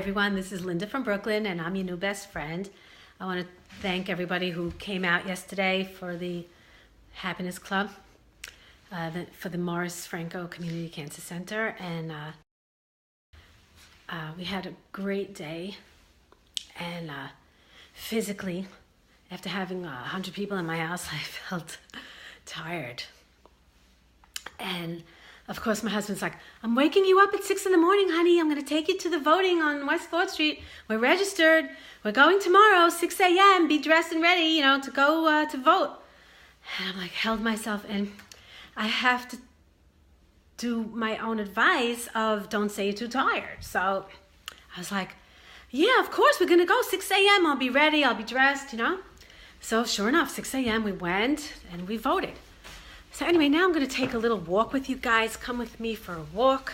Everyone, this is Linda from Brooklyn, and I'm your new best friend. I want to thank everybody who came out yesterday for the Happiness Club, for the Morris Franco Community Cancer Center, and we had a great day. And physically, after having 100 people in my house, I felt tired. And of course, my husband's like, I'm waking you up at 6 a.m, honey. I'm going to take you to the voting on West 4th Street. We're registered. We're going tomorrow, 6 a.m. Be dressed and ready, to go to vote. And I'm like, held myself in. I have to do my own advice of don't say you're too tired. So I was like, yeah, of course, we're going to go 6 a.m. I'll be ready. I'll be dressed, So sure enough, 6 a.m. we went and we voted. So anyway, now I'm going to take a little walk with you guys. Come with me for a walk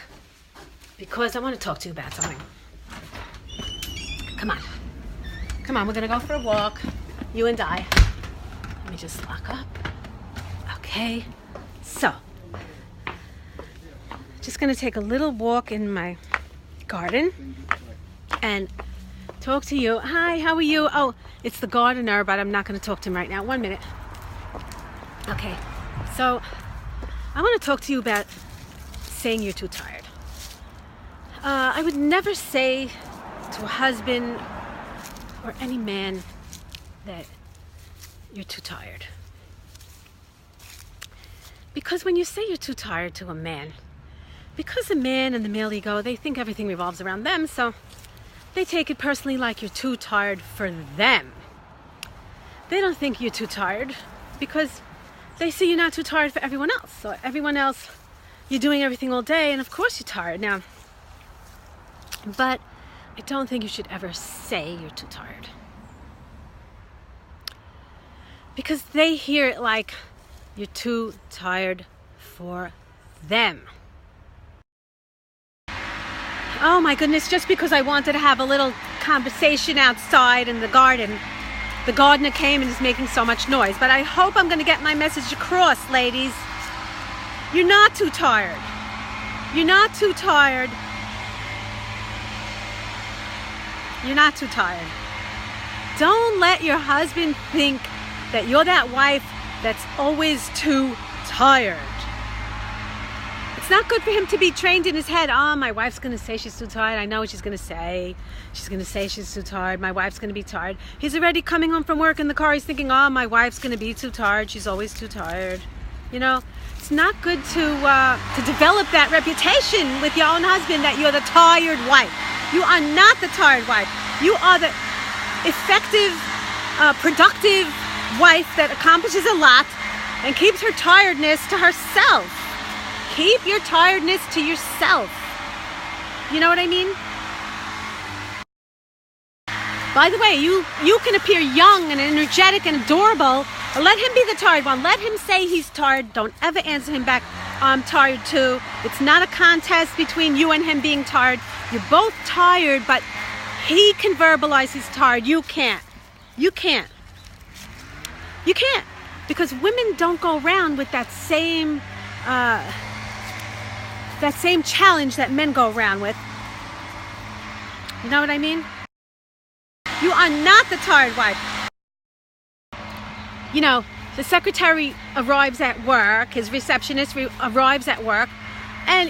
because I want to talk to you about something. Come on. Come on, we're going to go for a walk, you and I. Let me just lock up. Okay. So, just going to take a little walk in my garden and talk to you. Hi, how are you? Oh, it's the gardener, but I'm not going to talk to him right now. 1 minute. Okay. So, I want to talk to you about saying you're too tired. I would never say to a husband or any man that you're too tired. Because when you say you're too tired to a man, because the man and the male ego, they think everything revolves around them, so they take it personally like you're too tired for them. They don't think you're too tired because they see you're not too tired for everyone else. So everyone else, you're doing everything all day, and of course you're tired now. But I don't think you should ever say you're too tired. Because they hear it like you're too tired for them. Oh my goodness, just because I wanted to have a little conversation outside in the garden, the gardener came and is making so much noise. But I hope I'm going to get my message across, ladies. You're not too tired. You're not too tired. You're not too tired. Don't let your husband think that you're that wife that's always too tired. It's not good for him to be trained in his head. Oh, my wife's going to say she's too tired. I know what she's going to say. She's going to say she's too tired. My wife's going to be tired. He's already coming home from work in the car. He's thinking, oh, my wife's going to be too tired. She's always too tired. It's not good to develop that reputation with your own husband that you're the tired wife. You are not the tired wife. You are the effective, productive wife that accomplishes a lot and keeps her tiredness to herself. Keep your tiredness to yourself. You know what I mean? By the way, you can appear young and energetic and adorable, but let him be the tired one. Let him say he's tired. Don't ever answer him back, I'm tired too. It's not a contest between you and him being tired. You're both tired, but he can verbalize he's tired. You can't. You can't. You can't. Because women don't go around with that same challenge that men go around with. You know what I mean? You are not the tired wife. The secretary arrives at work, his receptionist arrives at work, and,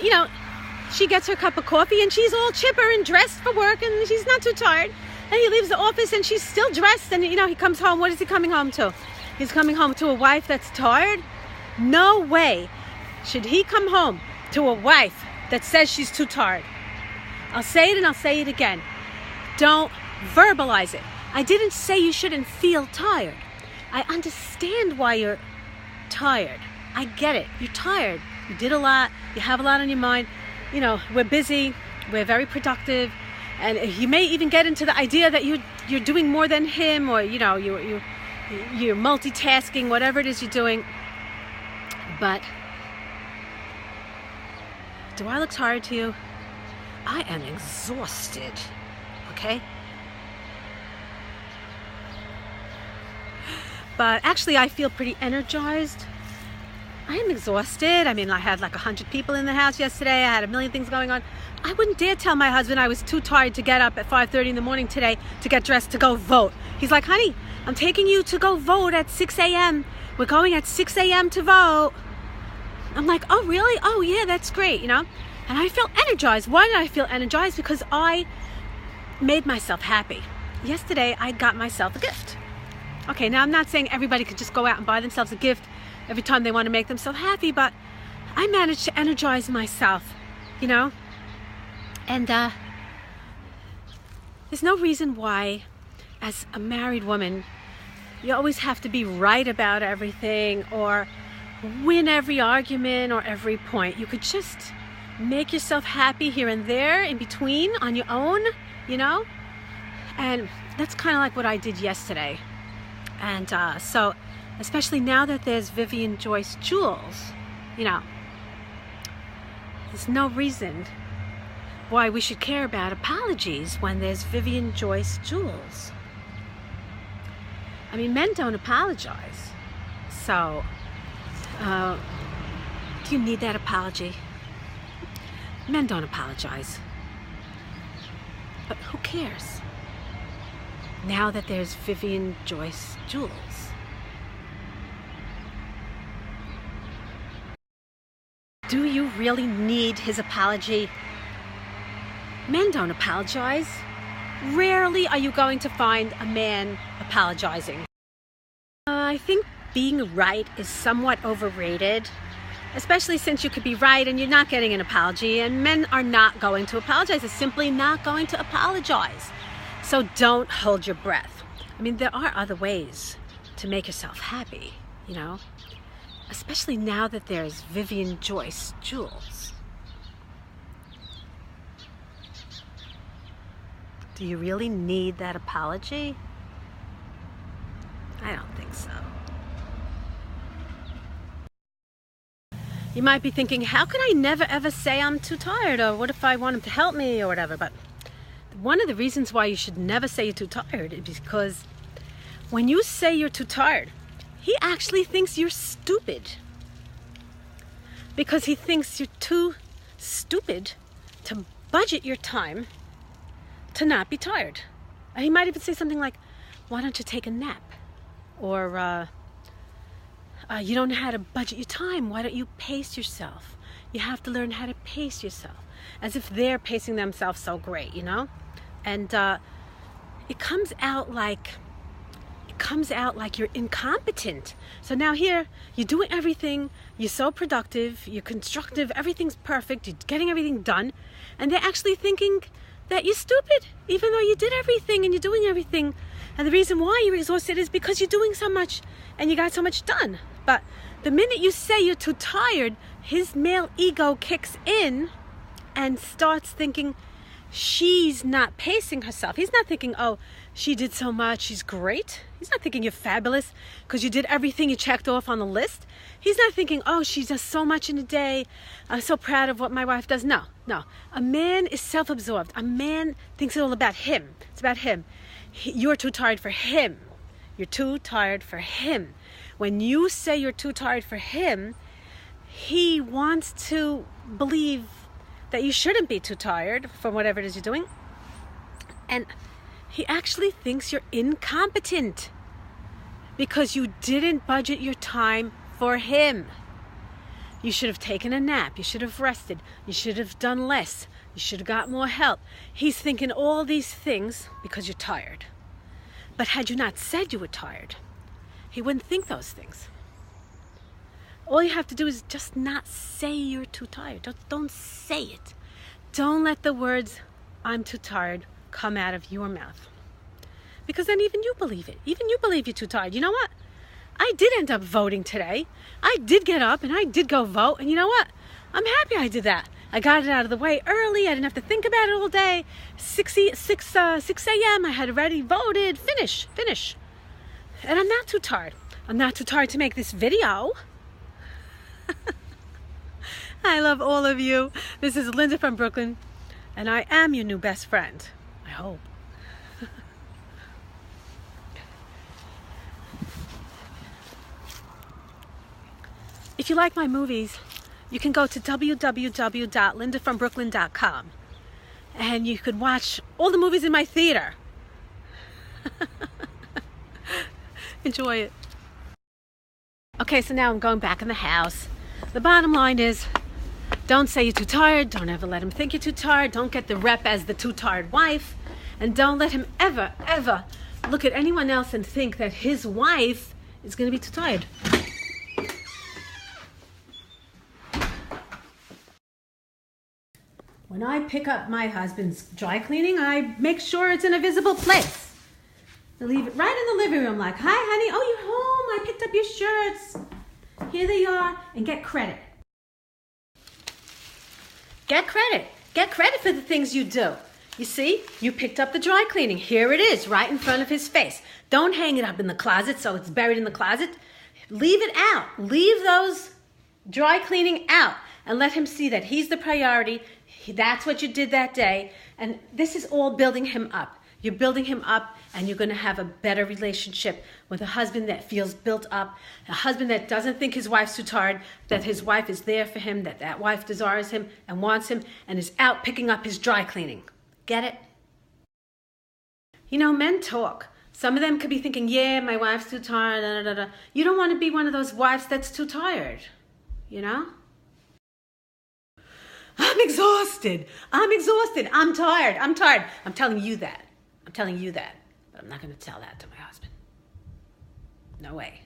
she gets her cup of coffee and she's all chipper and dressed for work and she's not too tired. And he leaves the office and she's still dressed and, he comes home. What is he coming home to? He's coming home to a wife that's tired? No way should he come home to a wife that says she's too tired. I'll say it and I'll say it again. Don't verbalize it. I didn't say you shouldn't feel tired. I understand why you're tired. I get it. You're tired. You did a lot. You have a lot on your mind. We're busy. We're very productive. And you may even get into the idea that you're doing more than him, or, you're multitasking, whatever it is you're doing. But do I look tired to you? I am exhausted. Okay? But actually, I feel pretty energized. I am exhausted. I mean, I had like 100 people in the house yesterday. I had a million things going on. I wouldn't dare tell my husband I was too tired to get up at 5:30 in the morning today to get dressed to go vote. He's like, honey, I'm taking you to go vote at 6 a.m. We're going at 6 a.m. to vote. I'm like, oh, really? Oh, yeah, that's great, you know? And I felt energized. Why did I feel energized? Because I made myself happy. Yesterday, I got myself a gift. Okay, now I'm not saying everybody could just go out and buy themselves a gift every time they want to make themselves happy, but I managed to energize myself, you know? And there's no reason why, as a married woman, you always have to be right about everything or win every argument or every point. You could just make yourself happy here and there in between on your own, you know? And that's kind of like what I did yesterday. And so, especially now that there's Vivian Joyce Jewels, you know, there's no reason why we should care about apologies when there's Vivian Joyce Jewels. I mean, men don't apologize. So, do you need that apology? Men don't apologize. But who cares? Now that there's Vivian Joyce Jewels. Do you really need his apology? Men don't apologize. Rarely are you going to find a man apologizing. I think being right is somewhat overrated, especially since you could be right and you're not getting an apology, and men are not going to apologize. They're simply not going to apologize. So don't hold your breath. I mean, there are other ways to make yourself happy, you know, especially now that there's Vivian Joyce Jewels. Do you really need that apology? I don't think so. You might be thinking, how can I never ever say I'm too tired, or what if I want him to help me or whatever? But one of the reasons why you should never say you're too tired is because when you say you're too tired, he actually thinks you're stupid. Because he thinks you're too stupid to budget your time to not be tired. And he might even say something like, why don't you take a nap? Or, you don't know how to budget your time. Why don't you pace yourself? You have to learn how to pace yourself. As if they're pacing themselves so great, you know? And it comes out like you're incompetent. So now here, you're doing everything, you're so productive, you're constructive, everything's perfect, you're getting everything done, and they're actually thinking that you're stupid, even though you did everything and you're doing everything. And the reason why you're exhausted is because you're doing so much and you got so much done. But the minute you say you're too tired, his male ego kicks in and starts thinking she's not pacing herself. He's not thinking, oh, she did so much, she's great. He's not thinking you're fabulous because you did everything you checked off on the list. He's not thinking, oh, she does so much in a day. I'm so proud of what my wife does. No. A man is self-absorbed. A man thinks it's all about him. It's about him. You're too tired for him. You're too tired for him. When you say you're too tired for him, he wants to believe that you shouldn't be too tired for whatever it is you're doing. And he actually thinks you're incompetent because you didn't budget your time for him. You should have taken a nap. You should have rested. You should have done less. You should have got more help. He's thinking all these things because you're tired. But had you not said you were tired, he wouldn't think those things. All you have to do is just not say you're too tired. Don't say it. Don't let the words, I'm too tired, come out of your mouth. Because then even you believe it. Even you believe you're too tired. You know what? I did end up voting today. I did get up and I did go vote. And you know what? I'm happy I did that. I got it out of the way early. I didn't have to think about it all day. 6 a.m. I had already voted. Finish. And I'm not too tired. I'm not too tired to make this video. I love all of you. This is Linda from Brooklyn, and I am your new best friend. I hope. If you like my movies, you can go to www.lindafrombrooklyn.com and you can watch all the movies in my theater. Enjoy it. Okay, so now I'm going back in the house. The bottom line is, don't say you're too tired. Don't ever let him think you're too tired. Don't get the rep as the too tired wife. And don't let him ever, ever look at anyone else and think that his wife is going to be too tired. When I pick up my husband's dry cleaning, I make sure it's in a visible place. I leave it right in the living room like, hi, honey. Oh, you're home. I picked up your shirts. Here they are. And get credit. Get credit. Get credit for the things you do. You see, you picked up the dry cleaning. Here it is, right in front of his face. Don't hang it up in the closet so it's buried in the closet. Leave it out. Leave those dry cleaning out and let him see that he's the priority. That's what you did that day. And this is all building him up. You're building him up, and you're going to have a better relationship with a husband that feels built up, a husband that doesn't think his wife's too tired, that his wife is there for him, that that wife desires him and wants him and is out picking up his dry cleaning. Get it? You know, men talk. Some of them could be thinking, yeah, my wife's too tired, da, da, da, da. You don't want to be one of those wives that's too tired, you know? I'm exhausted. I'm exhausted. I'm tired. I'm tired. I'm telling you that. I'm telling you that. But I'm not going to tell that to my husband. No way.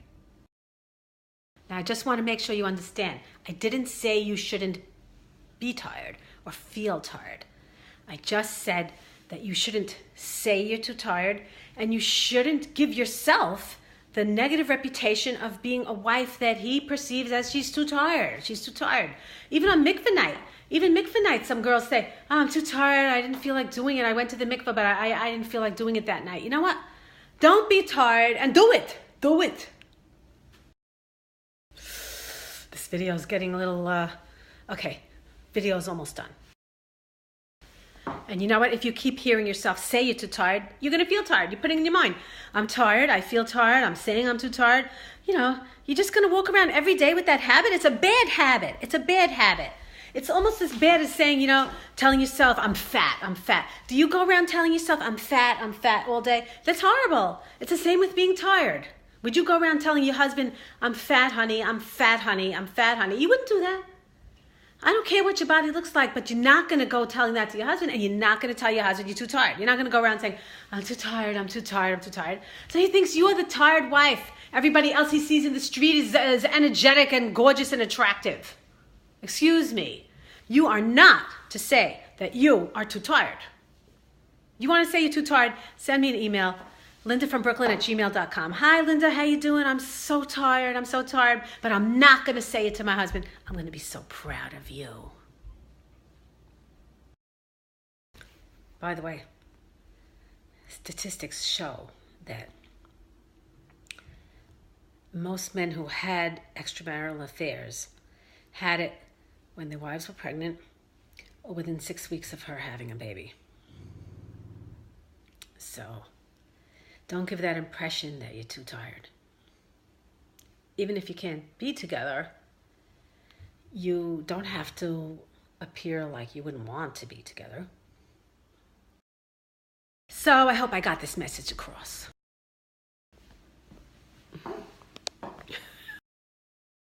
Now, I just want to make sure you understand. I didn't say you shouldn't be tired or feel tired. I just said that you shouldn't say you're too tired, and you shouldn't give yourself the negative reputation of being a wife that he perceives as she's too tired. She's too tired. Even on mikveh night. Even mikveh night, some girls say, oh, I'm too tired. I didn't feel like doing it. I went to the mikveh, but I didn't feel like doing it that night. You know what? Don't be tired and do it. Do it. This video is getting a little, okay. Video's almost done. And you know what? If you keep hearing yourself say you're too tired, you're going to feel tired. You're putting in your mind, I'm tired. I feel tired. I'm saying I'm too tired. You know, you're just going to walk around every day with that habit. It's a bad habit. It's a bad habit. It's almost as bad as saying, you know, telling yourself, I'm fat, I'm fat. Do you go around telling yourself, I'm fat all day? That's horrible. It's the same with being tired. Would you go around telling your husband, I'm fat, honey, I'm fat, honey, I'm fat, honey? You wouldn't do that. I don't care what your body looks like, but you're not going to go telling that to your husband, and you're not going to tell your husband you're too tired. You're not going to go around saying, I'm too tired, I'm too tired, I'm too tired. So he thinks you're the tired wife. Everybody else he sees in the street is energetic and gorgeous and attractive. Excuse me. You are not to say that you are too tired. You want to say you're too tired, send me an email, lindafrombrooklyn@gmail.com. Hi, Linda, how you doing? I'm so tired, but I'm not going to say it to my husband. I'm going to be so proud of you. By the way, statistics show that most men who had extramarital affairs had it when their wives were pregnant or within 6 weeks of her having a baby. So don't give that impression that you're too tired. Even if you can't be together, you don't have to appear like you wouldn't want to be together. So I hope I got this message across.